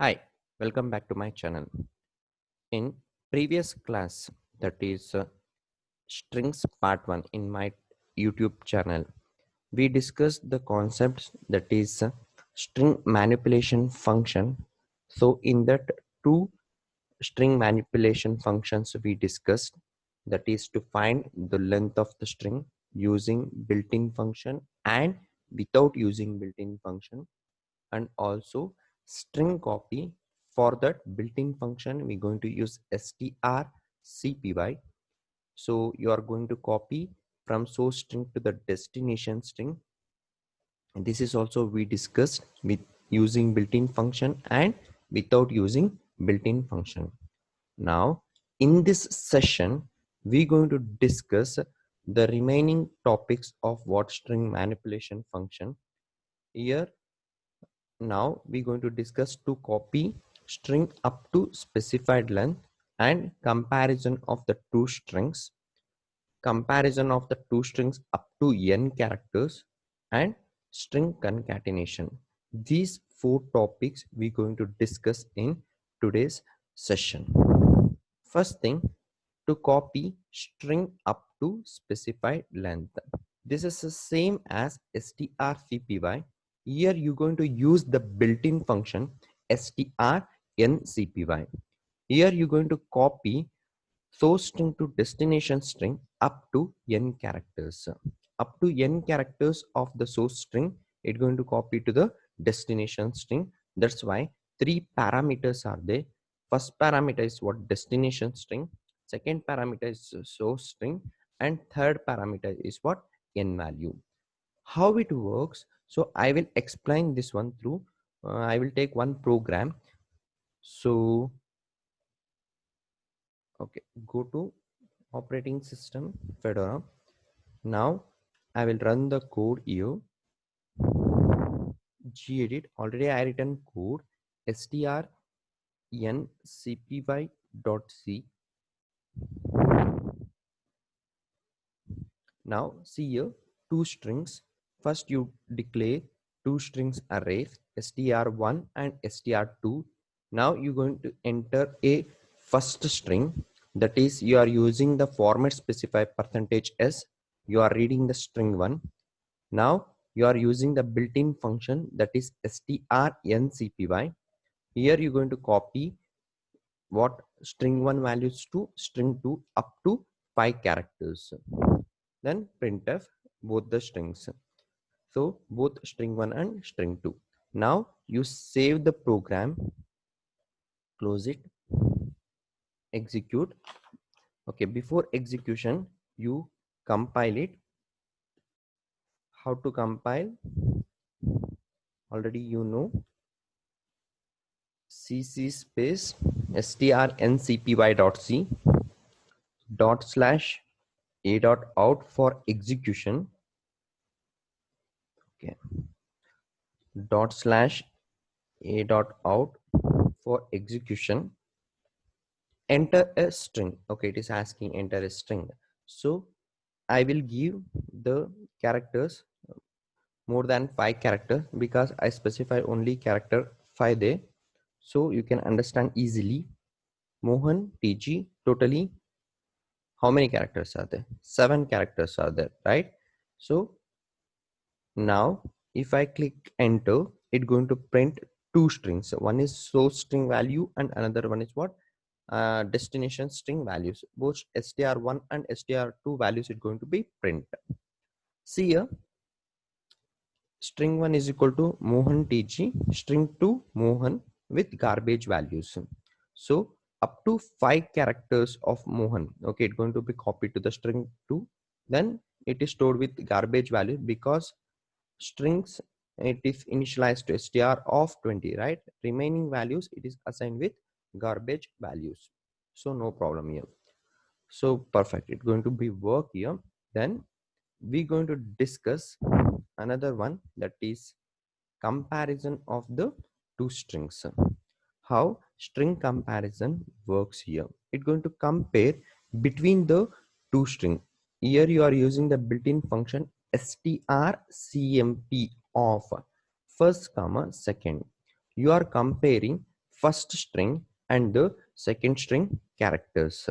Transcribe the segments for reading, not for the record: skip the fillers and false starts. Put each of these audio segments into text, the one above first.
Hi, welcome back to my channel. In previous class, that is strings part 1 in my YouTube channel, we discussed the concepts that is string manipulation function. So in that two string manipulation functions we discussed, that is to find the length of the string using built-in function and without using built-in function, and also string copy. For that built-in function we're going to use strcpy. So you are going to copy from source string to the destination string, and this is also we discussed with using built-in function and without using built-in function. Now in this session we're going to discuss the remaining topics of what string manipulation function. Here now we're going to discuss to copy string up to specified length and comparison of the two strings, comparison of the two strings up to n characters, and string concatenation. These four topics we're going to discuss in today's session. First thing, to copy string up to specified length. This is the same as strcpy. Here you're going to use the built-in function strncpy. Here you're going to copy source string to destination string up to n characters. Up to n characters of the source string, it's going to copy to the destination string. That's why three parameters are there. First parameter is what? Destination string. Second parameter is source string, and third parameter is what? N value. How it works? So I will explain this one through. I will take one program. So okay, go to operating system Fedora. Now I will run the code here. Gedit, already I written code strncpy.c. Now see here two strings. First you declare two strings array str1 and str2. Now you're going to enter a first string, that is you are using the format specify %s. You are reading the string 1. Now you are using the built-in function, that is strncpy. Here you're going to copy what? String 1 values to string 2 up to 5 characters. Then printf both the strings. So both string 1 and string 2. Now you save the program, close it, execute. Okay, before execution you compile it. How to compile? Already you know, cc space strncpy.c /a.out for execution. Okay, /a.out for execution. Enter a string. Okay, it is asking enter a string. So I will give the characters more than 5 characters because I specify only character 5 there, so you can understand easily. Mohan TG, totally how many characters are there? 7 characters are there, right? So now if I click enter, it's going to print two strings. One is source string value and another one is what? Destination string values. Both str1 and str2 values is going to be print. See here, string 1 is equal to Mohan TG, string 2 Mohan with garbage values. So up to 5 characters of Mohan, okay, it's going to be copied to the string 2. Then it is stored with garbage value because strings, it is initialized to str of 20, right? Remaining values it is assigned with garbage values. So no problem here. So perfect, it's going to be work here. Then we're going to discuss another one, that is comparison of the two strings. How string comparison works here? It's going to compare between the two string. Here you are using the built-in function strcmp of first comma second. You are comparing first string and the second string characters.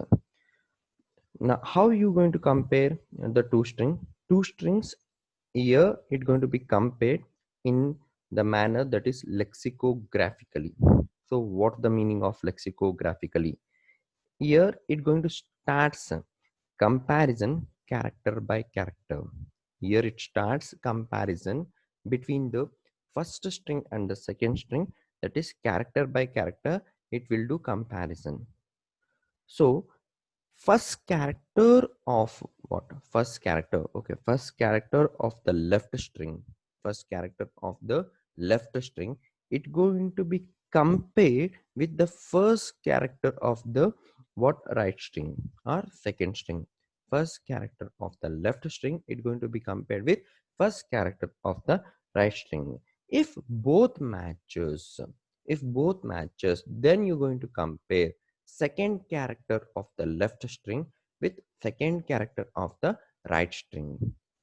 Now, how are you going to compare the two strings? Here it going to be compared in the manner that is lexicographically. So what the meaning of lexicographically? Here it going to starts comparison character by character. Here it starts comparison between the first string and the second string, that is character by character. It will do comparison. So first character of what? First character. Okay, first character of the left string. First character of the left string. It going to be compared with the first character of the what right string or second string. First character of the left string. It going to be compared with first character of the right string. If both matches, then you're going to compare second character of the left string with second character of the right string.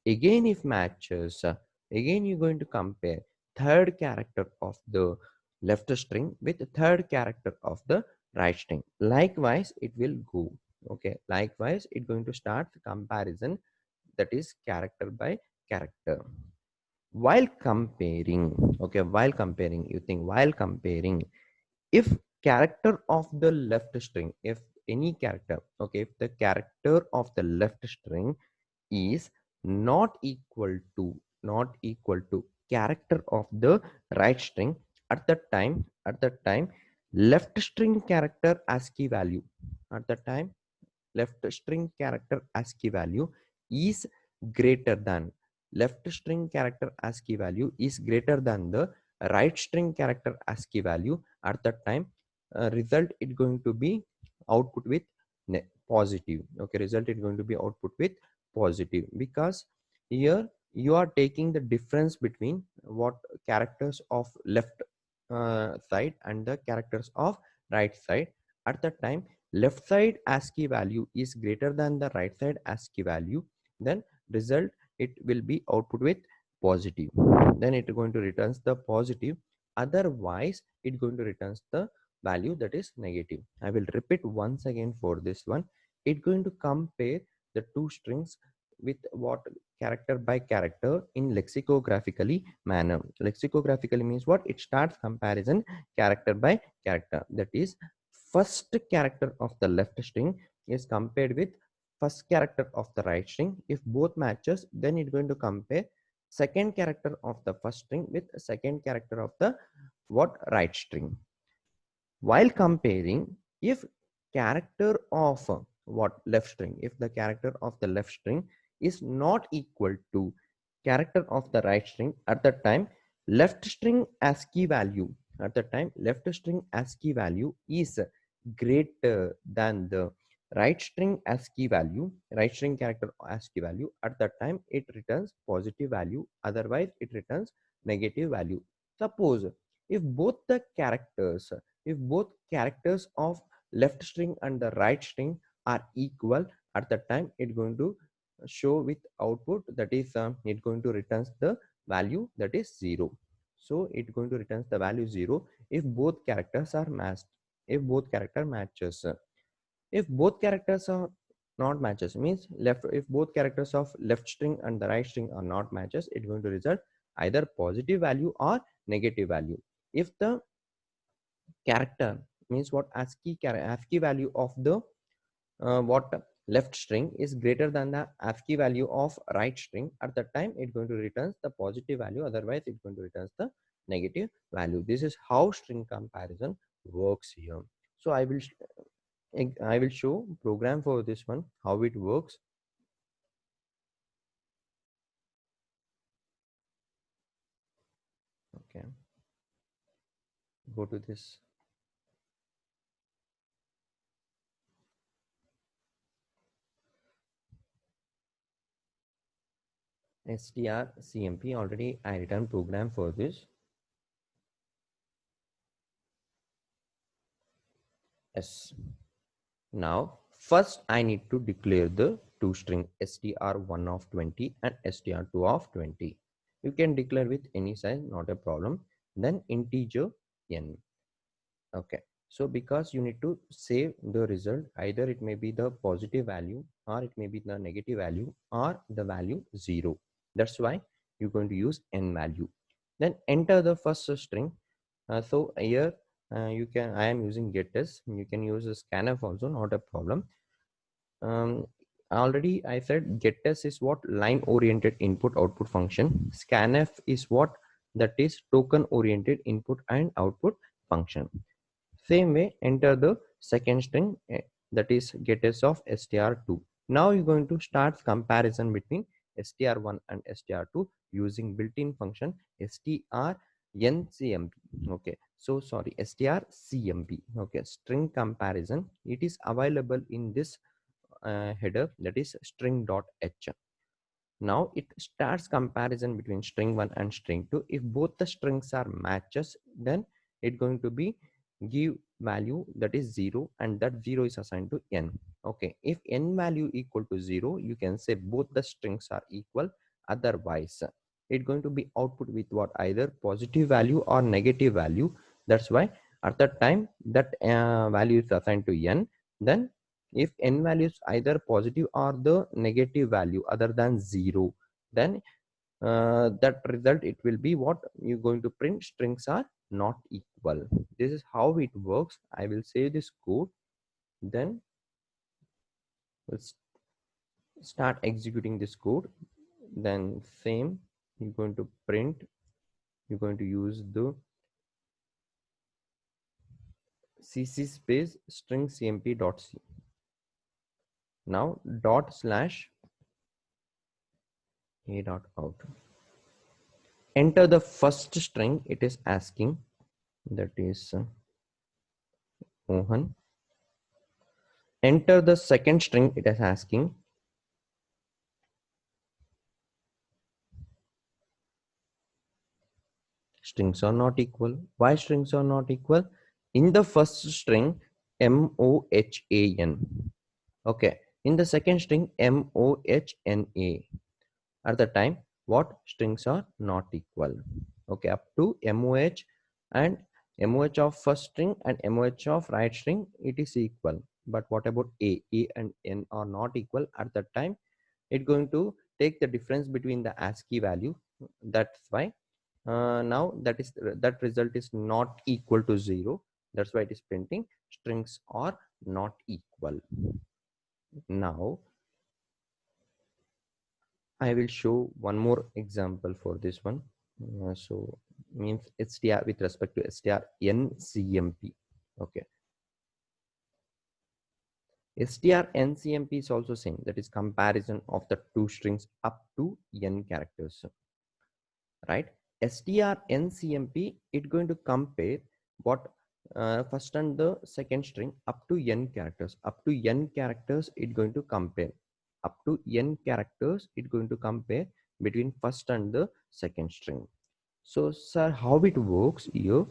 Again, if matches, again you're going to compare third character of the left string with third character of the right string. Likewise, it will go. Okay, likewise, it's going to start the comparison, that is character by character. While comparing, okay, while comparing, you think while comparing, if character of the left string, if any character, okay, if the character of the left string is not equal to character of the right string, at that time left string character ASCII value, at the time left string character ASCII value is greater than, left string character ASCII value is greater than the right string character ASCII value. At that time, result is going to be output with positive. Okay, result is going to be output with positive, because here you are taking the difference between what characters of left side and the characters of right side. At that time, left side ASCII value is greater than the right side ASCII value, then result it will be output with positive, then it is going to returns the positive. Otherwise it going to returns the value that is negative. I will repeat once again for this one. It going to compare the two strings with what? Character by character in lexicographically manner. Lexicographically means what? It starts comparison character by character, that is first character of the left string is compared with first character of the right string. If both matches, then it's going to compare second character of the first string with second character of the what? Right string. While comparing, if character of what? Left string, if the character of the left string is not equal to character of the right string, at that time left string ASCII value, at the time left string ASCII value is greater than the right string ASCII value, right string character ASCII value. At that time it returns positive value, otherwise it returns negative value. Suppose if both the characters, if both characters of left string and the right string are equal, at that time it's going to show with output, that is it going to returns the value that is 0. So it's going to returns the value 0 if both characters are matched, if both character matches. If both characters are not matches, means left, if both characters of left string and the right string are not matches, it's going to result either positive value or negative value. If the character means what? ASCII value of the what? Left string is greater than the ASCII value of right string, at that time it's going to return the positive value, otherwise it's going to return the negative value. This is how string comparison works here. So I will show program for this one, how it works. Okay, go to this. strcmp, already I written program for this. Yes. Now, first I need to declare the two string str1 of 20 and str2 of 20. You can declare with any size, not a problem. Then integer n. Okay, so because you need to save the result, either it may be the positive value or it may be the negative value or the value 0. That's why you're going to use n value. Then enter the first string. So here I am using getters. You can use a scanf also, not a problem. Already I said getters is what line oriented input output function. Scanf is what that is token oriented input and output function. Same way, enter the second string, that is getters of str2. Now you're going to start comparison between str1 and str2 using built-in function strncmp. Okay, so sorry, strcmp. Okay, string comparison. It is available in this header, that is string.h. Now it starts comparison between string 1 and string 2. If both the strings are matches, then it's going to be give value that is 0, and that 0 is assigned to n. Okay, if n value equal to 0, you can say both the strings are equal. Otherwise it's going to be output with what, either positive value or negative value. That's why at that time that value is assigned to n. Then if n value is either positive or the negative value other than 0, then that result it will be what you're going to print, strings are not equal. This is how it works. I will save this code, then let's start executing this code. Then same, you're going to print, you're going to use the cc space string cmp.c. Now dot slash a dot out. Enter the first string it is asking, that is Mohan. Enter the second string it is asking, strings are not equal. Why strings are not equal? In the first string MOHAN. Okay. In the second string MOHNA. At the time, what strings are not equal? Okay, up to MOH and MOH of first string and MOH of right string, it is equal. But what about A? A and N are not equal. At that time, it's going to take the difference between the ASCII value. That's why now that result is not equal to 0. That's why it is printing strings are not equal. Now I will show one more example for this one. So means str with respect to strncmp. Okay, strncmp is also same, that is comparison of the two strings up to n characters, right? strncmp, it going to compare what first and the second string up to n characters. Up to n characters it going to compare. Up to n characters it going to compare between first and the second string. So sir, how it works here?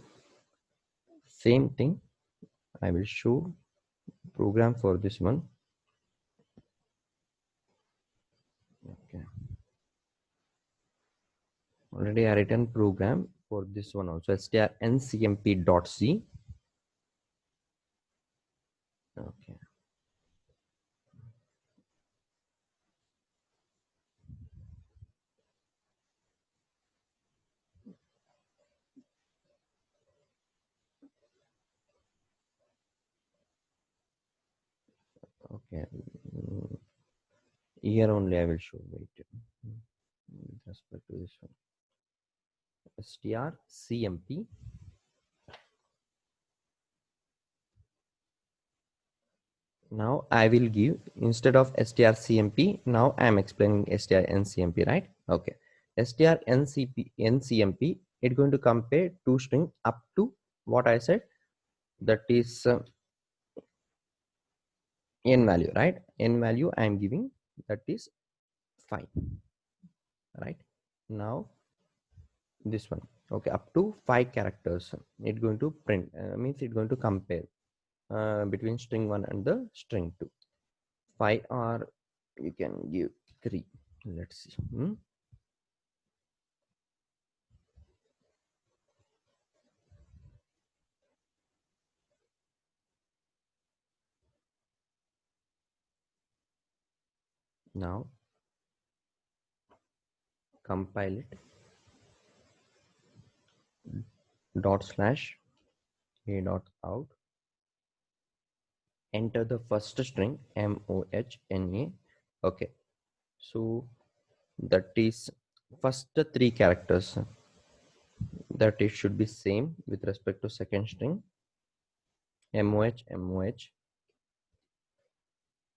Same thing, I will show program for this one. Okay, already I written program for this one also, strncmp.c. Okay, okay. Here only I will show. Wait. With respect to this one, strcmp. Now I will give, instead of strcmp, now I am explaining strncmp, right? Okay, strncmp, it's going to compare two string up to what I said, that is n value, right? N value I am giving, that is 5, right? Now this one, okay, up to 5 characters it's going to print, means it's going to compare between string 1 and the string 2. 5 or you can give 3. Let's see. Now compile it. Dot slash a dot out. Enter the first string mohna. Okay, so that is first three characters, that it should be same with respect to second string moh.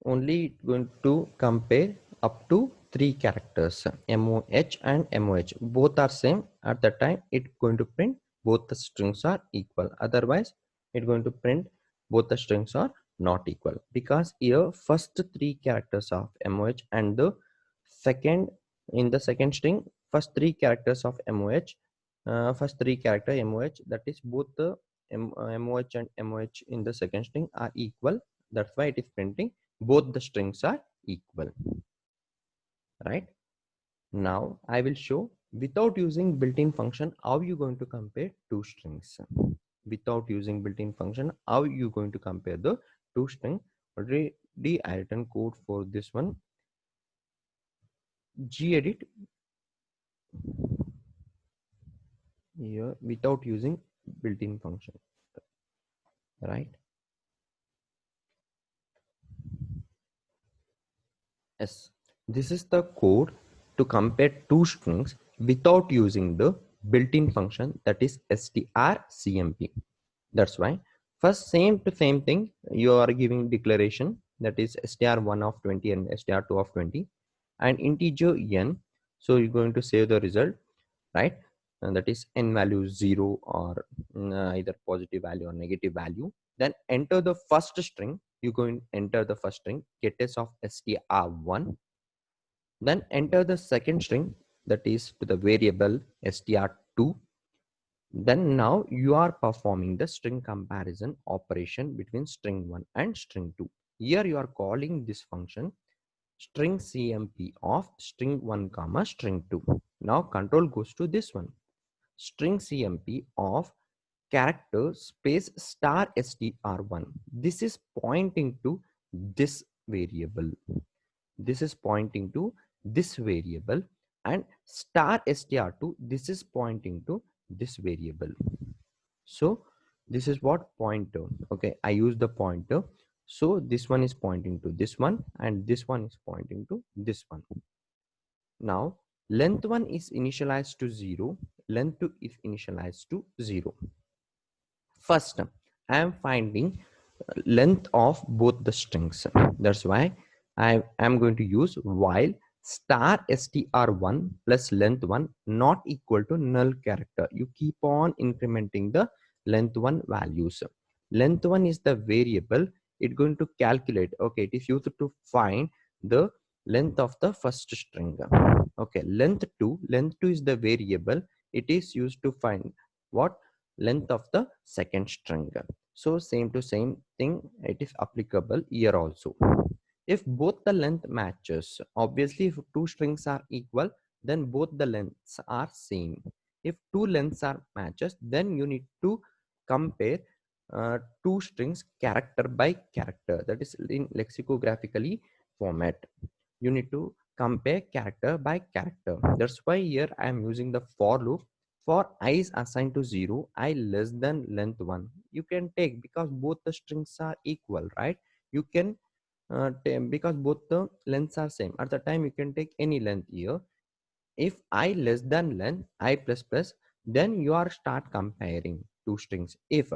Only going to compare up to three characters moh and moh, both are same. At the time it going to print both the strings are equal, otherwise it going to print both the strings are not equal, because here first three characters of moh and the second, in the second string first three characters of moh, first three character moh, that is both the moh and moh in the second string are equal. That's why it is printing both the strings are equal, right? Now I will show without using built-in function how you going to compare two strings. Without using built-in function, how you going to compare the two string. Already I written code for this one. Gedit here without using built-in function, right? Yes, this is the code to compare two strings without using the built-in function, that is strcmp. That's why first same to same thing, you are giving declaration, that is str1 of 20 and str2 of 20 and integer n. So you're going to save the result, right? And that is n value 0 or either positive value or negative value. Then enter the first string. You're going to enter the first string getters of str1. Then enter the second string, that is to the variable str2. Then now you are performing the string comparison operation between string 1 and string 2. Here you are calling this function string cmp of string 1 comma string 2. Now control goes to this one, string cmp of character space star str1. This is pointing to this variable. This is pointing to this variable, and star str2, this is pointing to this variable. So this is what pointer. Okay, I use the pointer. So this one is pointing to this one and this one is pointing to this one. Now length 1 is initialized to 0, length 2 is initialized to 0. First I am finding length of both the strings. That's why I am going to use while star str1 plus length 1 not equal to null character. You keep on incrementing the length 1 values. Length 1 is the variable. It's going to calculate. Okay, it is used to find the length of the first string. Okay, length 2 is the variable. It is used to find what length of the second string. So same to same thing, it is applicable here also. If both the length matches, obviously if two strings are equal, then both the lengths are same. If two lengths are matches, then you need to compare two strings character by character, that is in lexicographically format. You need to compare character by character. That's why here I am using the for loop. For I is assigned to 0, I less than length 1. You can take, because both the strings are equal, right? You can because both the lengths are same. At the time you can take any length here. If I less than length I plus plus, then you are start comparing two strings. If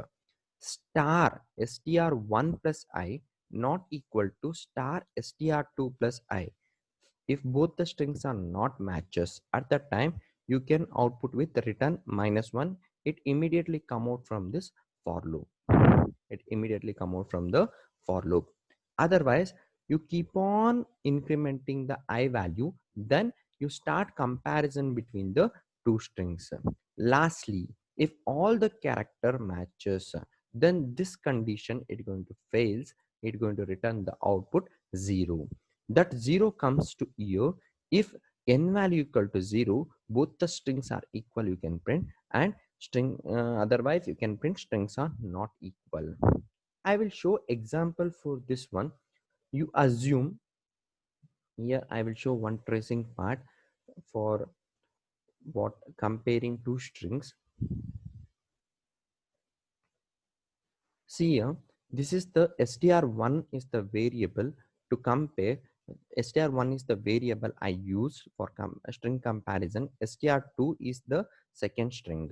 star str1 plus I not equal to star str2 plus I, if both the strings are not matches, at that time you can output with return -1. It immediately come out from this for loop. It immediately come out from the for loop. Otherwise you keep on incrementing the I value, then you start comparison between the two strings. Lastly, if all the character matches, then this condition it going to fails. It going to return the output 0. That 0 comes to here if n value equal to 0, both the strings are equal, you can print, and string otherwise you can print strings are not equal. I will show example for this one. You assume Here I will show one tracing part for what comparing two strings. See here, this is the str1 is the variable to compare. Str1 is the variable I use for string comparison. Str2 is the second string.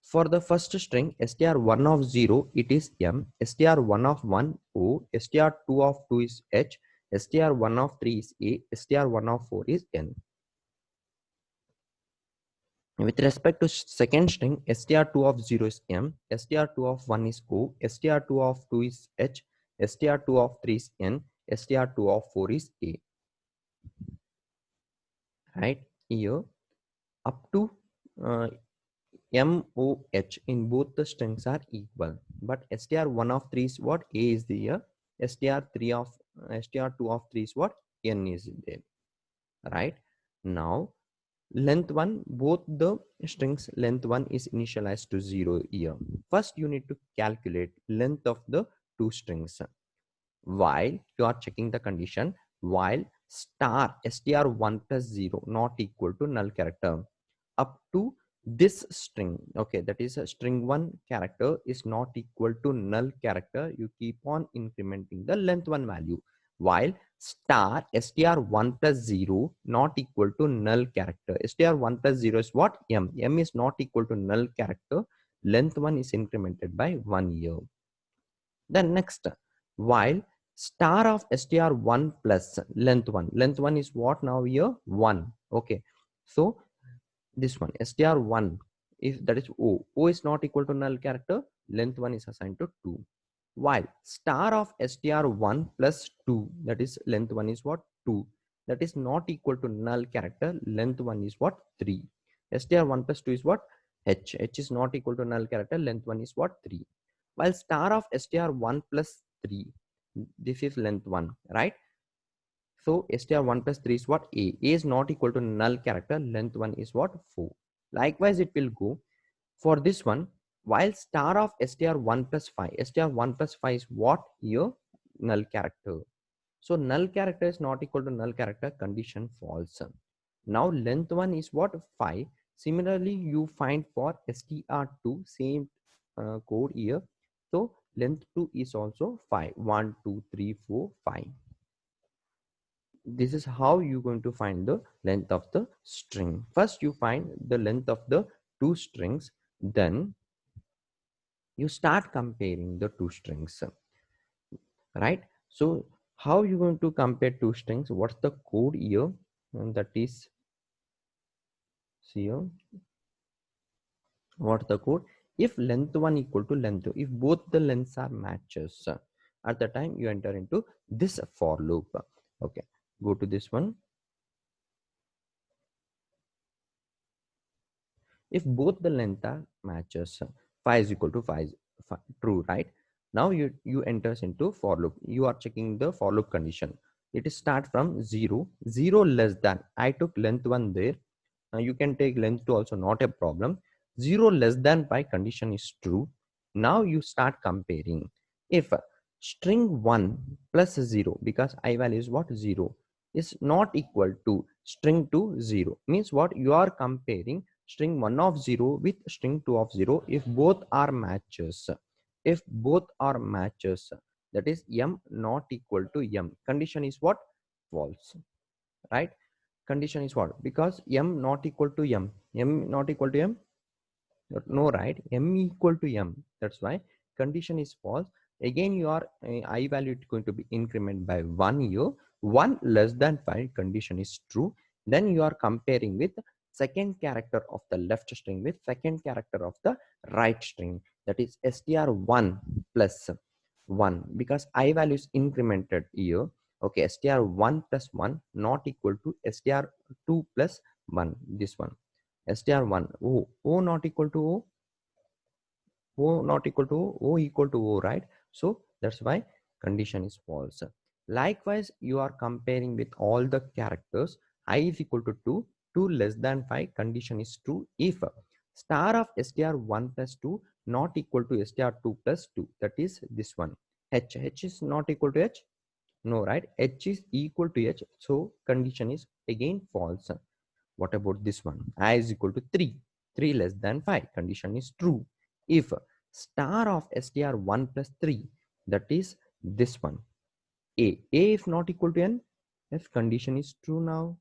For the first string, str1 of 0, it is M, str1 of 1, O, str2 of 2 is H, str1 of 3 is A, str1 of 4 is N. With respect to second string, str2 of 0 is M, str2 of 1 is O, str2 of 2 is H, str2 of 3 is N, str2 of 4 is A. Right here, up to MOH in both the strings are equal, but str1 of 3 is what? A is there. str3 of str2 of 3 is what? N is there. Right now, length 1, both the strings length 1 is initialized to 0 here. First you need to calculate length of the two strings while you are checking the condition, while star str1 plus 0 not equal to null character up to this string. Okay, that is a string 1 character is not equal to null character, you keep on incrementing the length 1 value, while star str1 plus 0 not equal to null character. Str1 plus 0 is what? M is not equal to null character, length 1 is incremented by 1 year. Then next, while star of str1 plus length 1 is what now here? 1. Okay, so this one str1, if that is O is not equal to null character, length 1 is assigned to 2, while star of str1 plus 2, that is length 1 is what? 2, that is not equal to null character, length 1 is what? 3. Str1 plus 2 is what? H is not equal to null character, length 1 is what? 3, while star of str1 plus 3, this is length 1, right? So str1 plus 3 is what? A is not equal to null character, length 1 is what? 4. Likewise it will go for this one, while star of str1 plus 5, str1 plus 5 is what here? Null character. So null character is not equal to null character, condition false. Now length 1 is what? 5. Similarly you find for str2, same code here. So length 2 is also 5. 1 2 3 4 5. This is how you're going to find the length of the string. First you find the length of the two strings, then you start comparing the two strings, right? So how you going to compare two strings? What's the code here? And that is here, what's the code? If length 1 equal to length 2, if both the lengths are matches, at the time you enter into this for loop. Okay, go to this one. If both the length are matches, 5 is equal to 5, true, right? Now you enters into for loop, you are checking the for loop condition. It is start from 0 0 less than, I took length 1 there. You can take length 2 also, not a problem. 0 less than 5 condition is true. Now you start comparing. If string 1 plus 0, because I value is what? 0, is not equal to string 2 0, means what? You are comparing string 1 of 0 with string 2 of 0. If both are matches, if both are matches, that is M not equal to M, condition is what? False, right? Condition is what? Because M not equal to M not equal to M, no, right? M equal to M, that's why condition is false. Again you are I value is going to be increment by 1 year. 1 less than 5 condition is true. Then you are comparing with second character of the left string with second character of the right string, that is str1 plus 1, because I value is incremented here. Okay, str1 plus 1 not equal to str2 plus 1, this one. str1 O not equal to O not equal to O equal to O, right? So that's why condition is false. Likewise you are comparing with all the characters. I is equal to 2, 2 less than 5, condition is true if star of str1 plus 2 not equal to str2 plus 2, that is this one. H is not equal to H, No, right? H is equal to H, so condition is again false. What about this one? I is equal to 3. 3 less than 5. Condition is true. If star of str1 plus 3, that is this one. A if not equal to n, if condition is true now.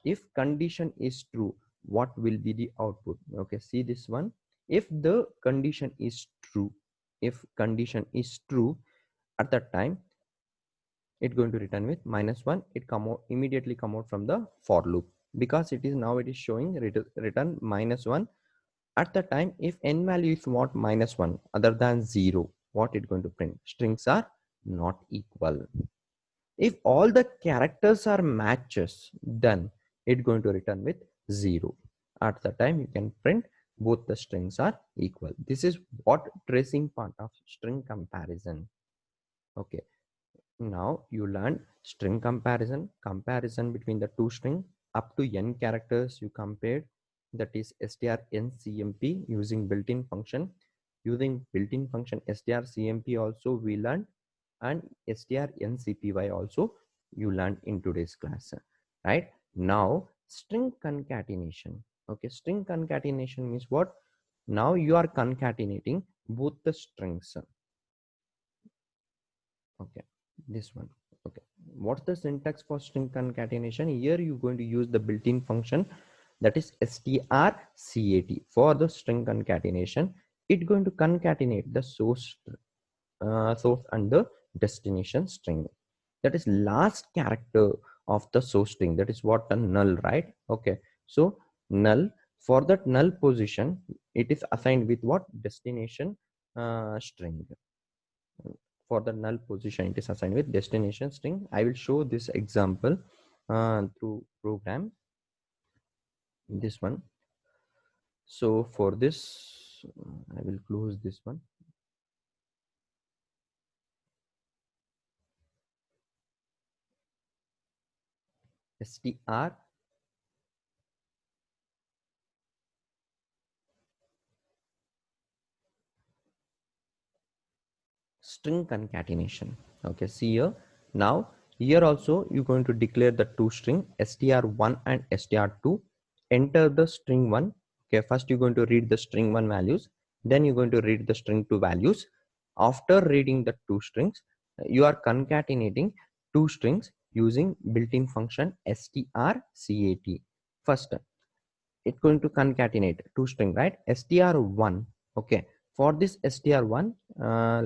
If condition is true, what will be the output? Okay, see this one. If the condition is true, if condition is true, at that time it's going to return with -1. It come out immediately, come out from the for loop, because it is now it is showing return -1. At the time, if n value is what -1 other than 0, what it going to print? Strings are not equal. If all the characters are matches, then it's going to return with 0. At the time, you can print both the strings are equal. This is what tracing part of string comparison. Okay, now you learn string comparison between the two string up to n characters you compared, that is strncmp using built-in function. Using built-in function strcmp also we learned, and strncpy also you learned in today's class. Right now, string concatenation. Okay, string concatenation means what? Now you are concatenating both the strings. Okay, this one. Okay, what's the syntax for string concatenation? Here you're going to use the built-in function, that is strcat. For the string concatenation, it's going to concatenate the source and the destination string, that is last character of the source string. That is what a null, right? Okay, so null, for that null position it is assigned with what? Destination string. For the null position it is assigned with destination string. I will show this example through program, this one. So for this, I will close this one. str string concatenation. Okay, see here. Now here also you're going to declare the two string str1 and str2. Enter the string 1. Okay, first you're going to read the string 1 values, then you're going to read the string 2 values. After reading the two strings, you are concatenating two strings using built-in function strcat. First, it's going to concatenate two string, right? str1. Okay, for this str1,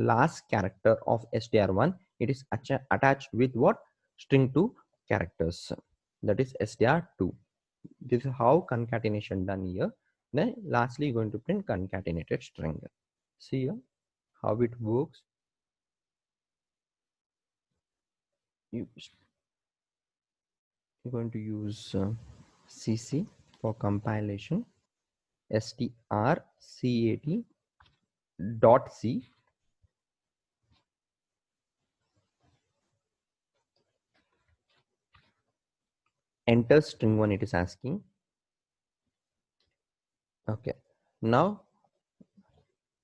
last character of str1, it is attached with what? String 2 characters, that is str2. This is how concatenation done here. Then lastly going to print concatenated string. See here how it works. You're going to use cc for compilation, strcat dot c. Enter string 1, it is asking. Okay, now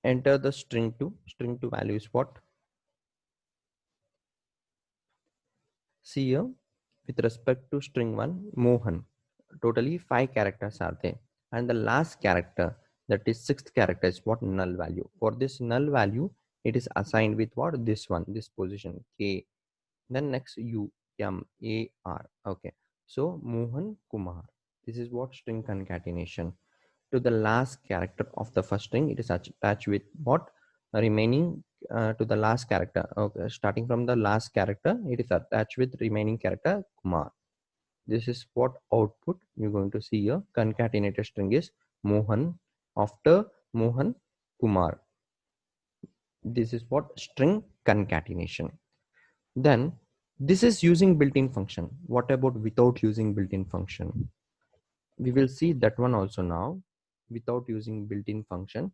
enter the string 2. String 2 value is what? See here, with respect to string 1 Mohan, totally 5 characters are there, and the last character, that is sixth character, is what? Null value. For this null value, it is assigned with what? This one, this position k. Then next u m a r. Okay, so Mohan Kumar. This is what string concatenation. To the last character of the first string, it is attached with what? Remaining to the last character. Okay, starting from the last character, it is attached with remaining character Kumar. This is what output you're going to see here. Concatenated string is Mohan. After Mohan, Kumar. This is what string concatenation. Then this is using built-in function. What about without using built-in function? We will see that one also now. Without using built-in function,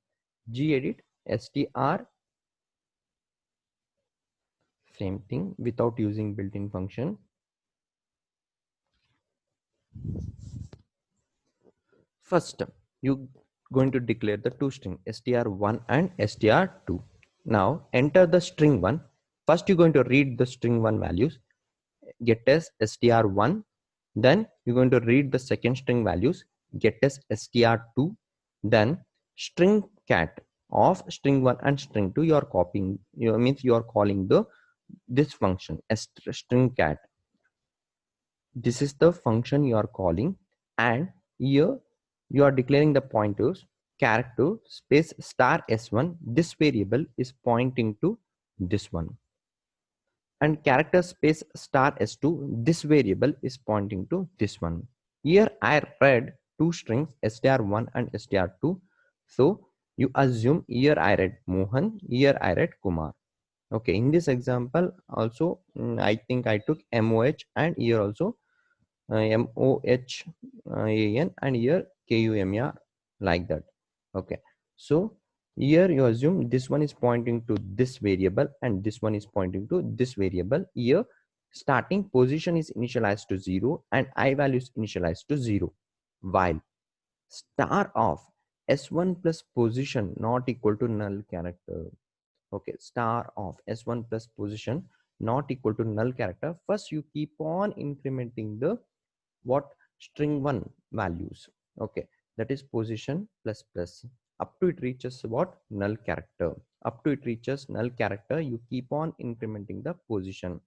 gedit str, same thing, without using built-in function. First, you going to declare the two string str1 and str2. Now enter the string 1. First, you're going to read the string 1 values, get as str1. Then you're going to read the second string values, get as str2. Then string cat of string 1 and string 2, you are copying, means you are calling the this function as string cat. This is the function you are calling, and here you are declaring the pointers character space star s1. This variable is pointing to this one, and character space star s2. This variable is pointing to this one. Here I read two strings str1 and str2, so you assume here I read Mohan, here I read Kumar. Okay, in this example also, I think I took moh, and here also mohan, and here kumr, like that. Okay, so here you assume this one is pointing to this variable and this one is pointing to this variable. Here starting position is initialized to 0 and I value is initialized to 0, while star of s1 plus position not equal to null character. Okay, star of s1 plus position not equal to null character. First you keep on incrementing the what string 1 values. Okay, that is position plus plus up to it reaches what null character. Up to it reaches null character, you keep on incrementing the position.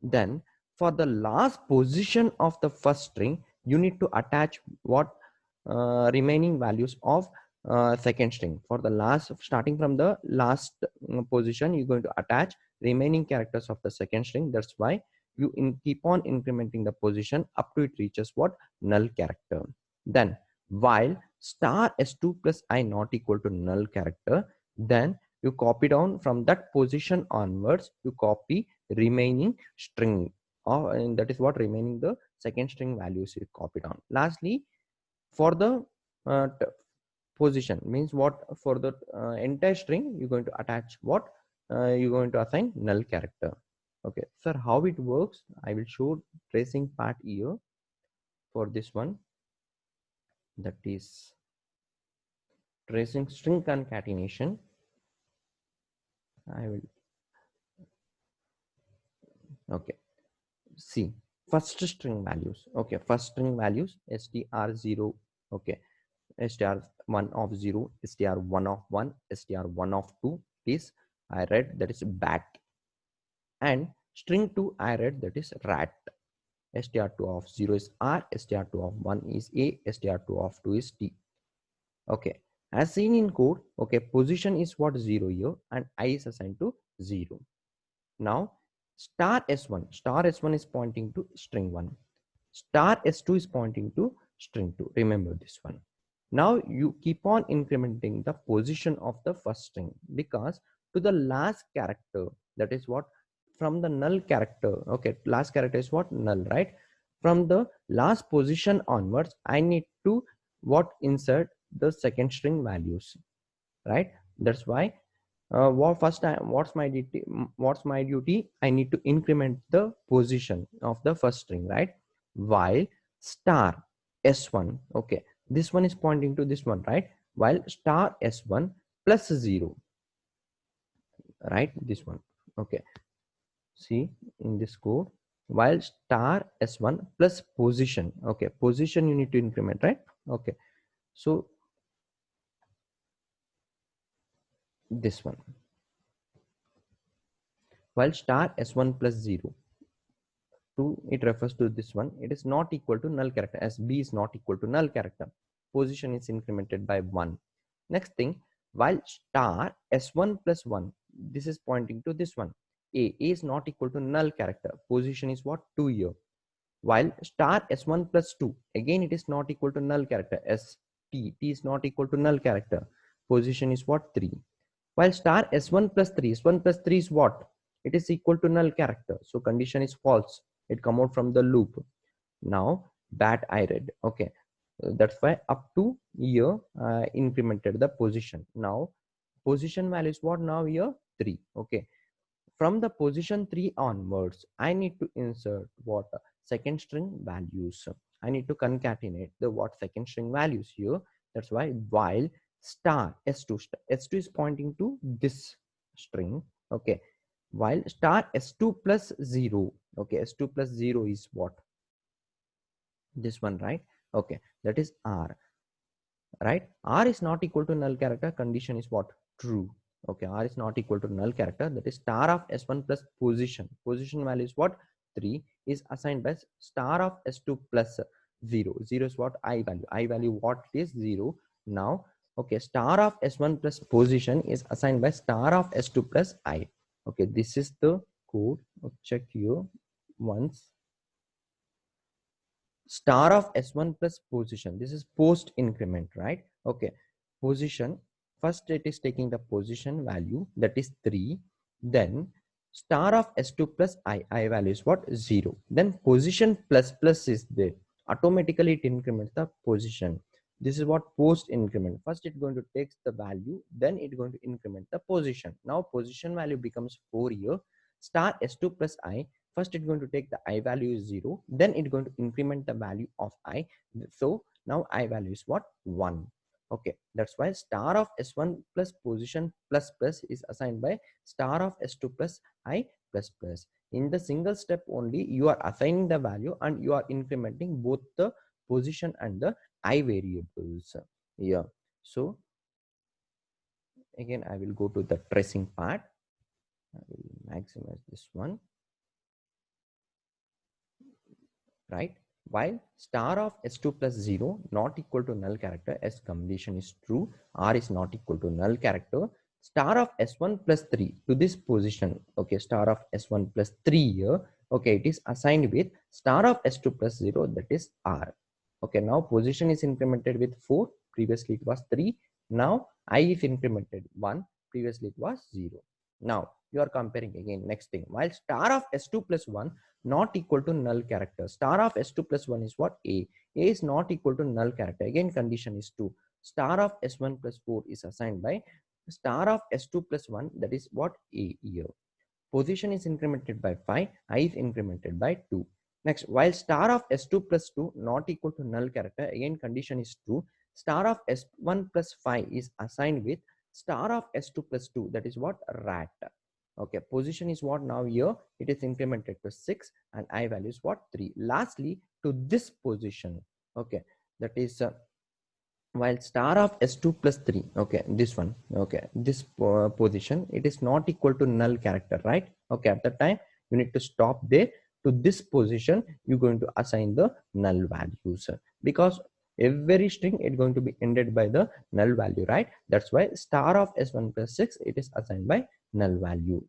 Then for the last position of the first string, you need to attach what remaining values of second string. For the last, starting from the last position, you're going to attach remaining characters of the second string. That's why you keep on incrementing the position up to it reaches what null character. Then while star s2 plus I not equal to null character, then you copy down from that position onwards, you copy remaining string, and that is what remaining the second string values you copy down. Lastly, for the uh, position means what, for the entire string you're going to attach what, you're going to assign null character. Okay sir, how it works I will show tracing part here. For this one, that is tracing string concatenation, I will, okay, see first string values. Okay, first string values str0. Okay, str1 of 0, str1 of 1, str1 of 2 is I read, that is bat, and string 2 I read, that is rat. Str2 of 0 is r, str2 of 1 is a, str2 of 2 is t. Okay, as seen in code. Okay, position is what 0 here, and I is assigned to 0. Now star s1 is pointing to string 1, star s2 is pointing to string 2. Remember this one. Now you keep on incrementing the position of the first string, because to the last character, that is what, from the null character. Okay, last character is what, null, right? From the last position onwards I need to what, insert the second string values, right? That's why what first time, what's my duty, I need to increment the position of the first string, right? While star s1, okay, this one is pointing to this one, right? While star s1 plus 0, right, this one. Okay, see in this code, while star s1 plus position, okay, position you need to increment, right? Okay, so this one, while star s1 plus 0, to it refers to this one, it is not equal to null character, as b is not equal to null character, position is incremented by 1. Next thing, while star s1 plus 1, this is pointing to this one, a is not equal to null character, position is what, 2 here. While star s1 plus 2, again it is not equal to null character, as t is not equal to null character, position is what, 3. While star s1 plus 3, s1 plus 3 is what, it is equal to null character, so condition is false, it come out from the loop. Now that I read, okay, that's why up to here incremented the position. Now position value is what, now here 3. Okay, from the position 3 onwards I need to insert what, second string values. I need to concatenate the what second string values here. That's why while star s2 is pointing to this string. Okay, while star s2 plus 0, okay, s2 plus 0 is what? This one, right? Okay, that is r, right? R is not equal to null character, condition is what? True. Okay, R is not equal to null character, that is star of s1 plus position value is what? 3 is assigned by star of s2 plus 0. 0 is what? I value what it is? 0. Now, okay, star of s1 plus position is assigned by star of s2 plus I. Okay, this is the code. Check here once. Star of s1 plus position, this is post increment, right? Okay, position, first it is taking the position value, that is 3, then star of s2 plus I value is what? 0, then position plus plus is there, automatically it increments the position. This is what post increment. First it's going to take the value, then it's going to increment the position. Now position value becomes 4 here, star s2 plus I, first it's going to take the I value is 0, then it's going to increment the value of I. So now I value is what? 1. Okay, that's why star of s1 plus position plus plus is assigned by star of s2 plus I plus plus. In the single step only, you are assigning the value and you are incrementing both the position and the I variables. Yeah, so again I will go to the tracing part. I will maximize this one, right? While star of s2 plus 0 not equal to null character, as condition is true, r is not equal to null character, star of s1 plus 3 to this position, okay, star of s1 plus 3 here, okay, it is assigned with star of s2 plus 0, that is r. Okay, now position is incremented with 4, previously it was 3, now I is incremented 1, previously it was 0. Now you are comparing again. Next thing, while star of s2 plus 1 not equal to null character, star of s2 plus 1 is what? A is not equal to null character, again condition is 2, star of s1 plus 4 is assigned by star of s2 plus 1, that is what? A here. Position is incremented by 5, I is incremented by 2. Next, while star of s2 plus 2 not equal to null character, again condition is true, star of s1 plus 5 is assigned with star of s2 plus 2, that is what? Rat. Okay, position is what? Now here it is incremented to 6 and I value is what? 3. Lastly, to this position, okay, that is while star of s2 plus 3, okay, this one, okay, this position, it is not equal to null character, right? Okay, at that time you need to stop there. To this position you're going to assign the null values, because every string is going to be ended by the null value, right? That's why star of s1 plus 6 it is assigned by null value.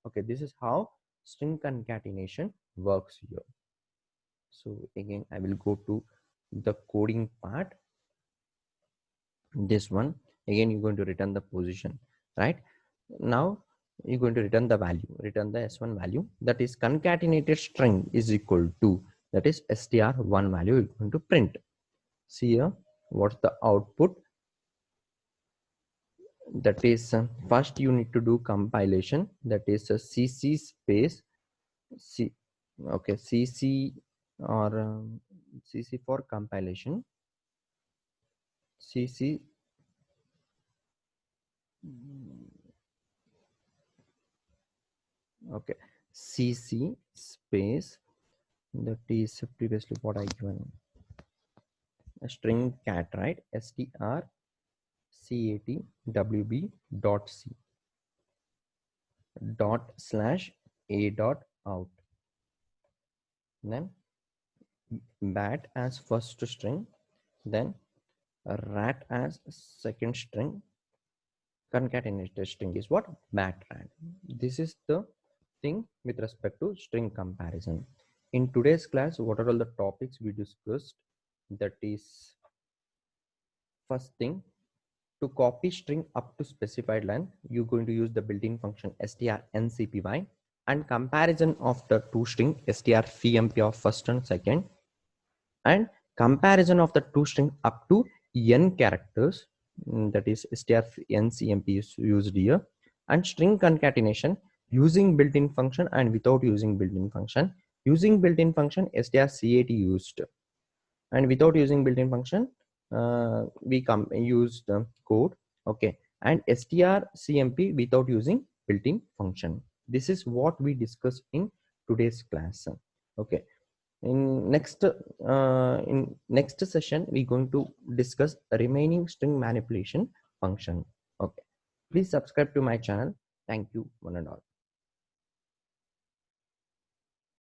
Okay, this is how string concatenation works here. So again I will go to the coding part. This one, again you're going to return the position, right? Now you're going to return the value, return the s1 value, that is concatenated string is equal to, that is str1 value is going to print. See here what's the output, that is first you need to do compilation, that is cc space c, okay, cc or cc for compilation, cc okay, cc space, that is previously what I given, a string cat, right? str cat wb dot c dot slash a dot out, then bat as first string, then rat as second string, concatenated string is what? Bat rat. This is the thing with respect to string comparison. In today's class, what are all the topics we discussed? That is, first thing, to copy string up to specified line, you're going to use the built-in function strncpy, and comparison of the two string strcmp of first and second, and comparison of the two string up to n characters, that is strncmp is used here, and string concatenation using built-in function and without using built-in function. Using built-in function strcat used, and without using built-in function we use the code, okay, and strcmp without using built-in function. This is what we discuss in today's class. Okay, in next session we're going to discuss remaining string manipulation function. Okay, please subscribe to my channel. Thank you one and all.